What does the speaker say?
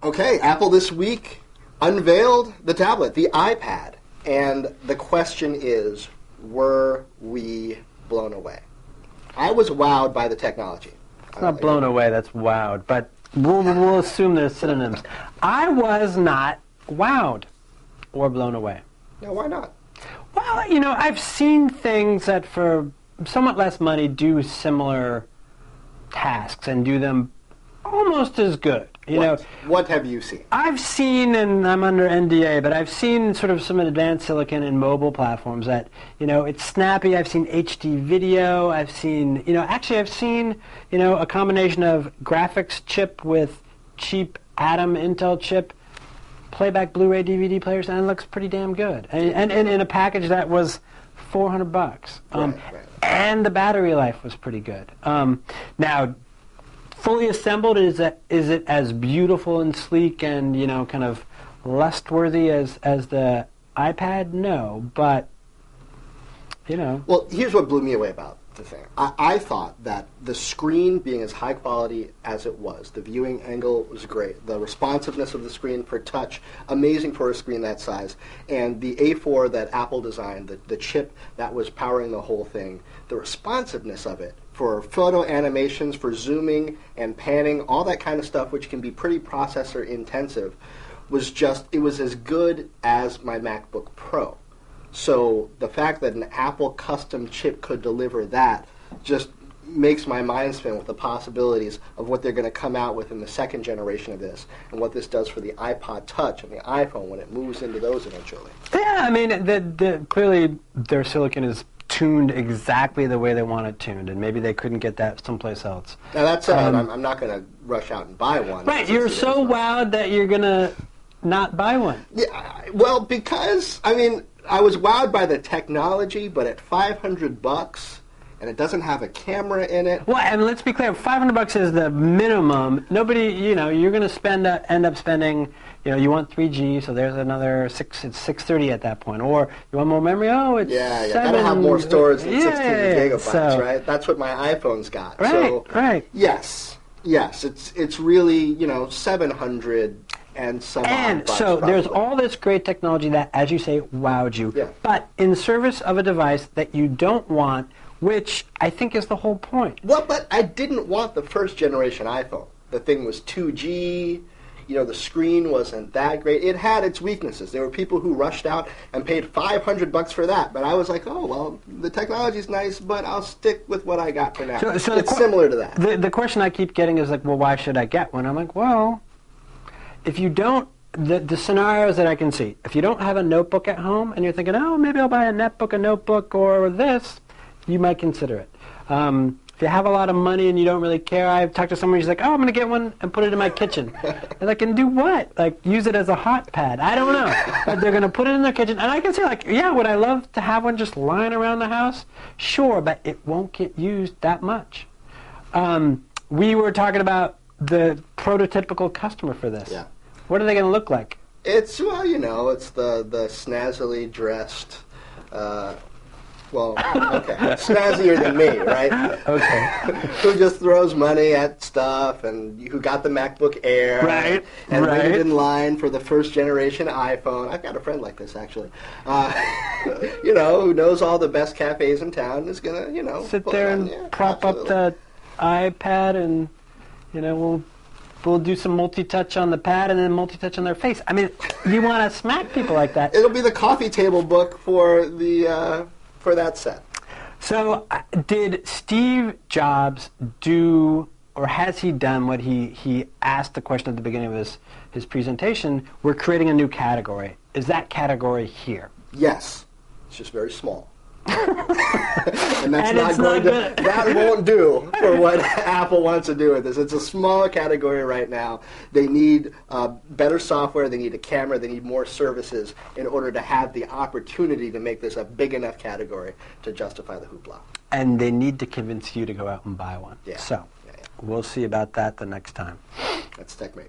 Okay, Apple this week unveiled the tablet, the iPad. And the question is, were we blown away? I was wowed by the technology. It's not blown away, that's wowed. But we'll assume there's synonyms. I was not wowed or blown away. No, why not? Well, you know, I've seen things that for somewhat less money do similar tasks and do them almost as good. What have you seen? I've seen, and I'm under NDA, but I've seen sort of some advanced silicon in mobile platforms that, it's snappy. I've seen HD video. I've seen, I've seen, a combination of graphics chip with cheap Atom Intel chip, playback Blu-ray DVD players, and it looks pretty damn good. And in a package that was $400. Right. And the battery life was pretty good. Now, fully assembled, is it as beautiful and sleek and kind of lust-worthy as the iPad? No, but Well, here's what blew me away about the thing. I thought that the screen being as high quality as it was, the viewing angle was great, the responsiveness of the screen for touch, amazing for a screen that size, and the A4 that Apple designed, the chip that was powering the whole thing, the responsiveness of it for photo animations, for zooming and panning, all that kind of stuff, which can be pretty processor intensive, it was as good as my MacBook Pro. So the fact that an Apple custom chip could deliver that just makes my mind spin with the possibilities of what they're going to come out with in the second generation of this, and what this does for the iPod Touch and the iPhone when it moves into those eventually. Yeah, I mean, clearly their silicon is tuned exactly the way they want it tuned, and maybe they couldn't get that someplace else. Now that said, I'm not going to rush out and buy one. Right, you're so wowed that you're going to not buy one. Yeah, well, because, I was wowed by the technology, but at $500, and it doesn't have a camera in it. Well, and let's be clear, $500 is the minimum. Nobody, you're going to end up spending, you want 3G, so there's another it's $630 at that point. Or you want more memory? Oh, it's yeah, gotta have more storage than 16 gigabytes, so, right? That's what my iPhone's got. Right, right. Yes, it's really, 700 and some and odd bucks, so probably. There's all this great technology that, as you say, wowed you. Yeah. But in service of a device that you don't want, which I think is the whole point. Well, but I didn't want the first generation iPhone. The thing was 2G. The screen wasn't that great. It had its weaknesses. There were people who rushed out and paid $500 for that. But I was like, oh, well, the technology's nice, but I'll stick with what I got for now. So it's similar to that. The question I keep getting is like, well, why should I get one? I'm like, well, if you don't, the scenarios that I can see, if you don't have a notebook at home and you're thinking, oh, maybe I'll buy a netbook, a notebook, or this, you might consider it. If you have a lot of money and you don't really care, I've talked to someone who's like, oh, I'm going to get one and put it in my kitchen. And like, and do what? Like, use it as a hot pad? I don't know. But they're going to put it in their kitchen. And I can say, like, yeah, would I love to have one just lying around the house? Sure, but it won't get used that much. We were talking about the prototypical customer for this. Yeah. What are they going to look like? It's, it's the snazzily dressed, snazzier than me, right? Okay. Who just throws money at stuff, and who got the MacBook Air. Right, and right. waited in line for the first generation iPhone. I've got a friend like this, actually. Who knows all the best cafes in town and is going to, sit there and prop up the iPad and, we'll do some multi-touch on the pad and then multi-touch on their face. I mean, you want to smack people like that. It'll be the coffee table book for the for that set. So did Steve Jobs do, or has he done what he asked the question at the beginning of his presentation? We're creating a new category. Is that category here? Yes. It's just very small. And that's that won't do for what Apple wants to do with this. It's a smaller category right now. They need better software, they need a camera, they need more services in order to have the opportunity to make this a big enough category to justify the hoopla. And they need to convince you to go out and buy one. Yeah. So we'll see about that the next time. That's Techmate.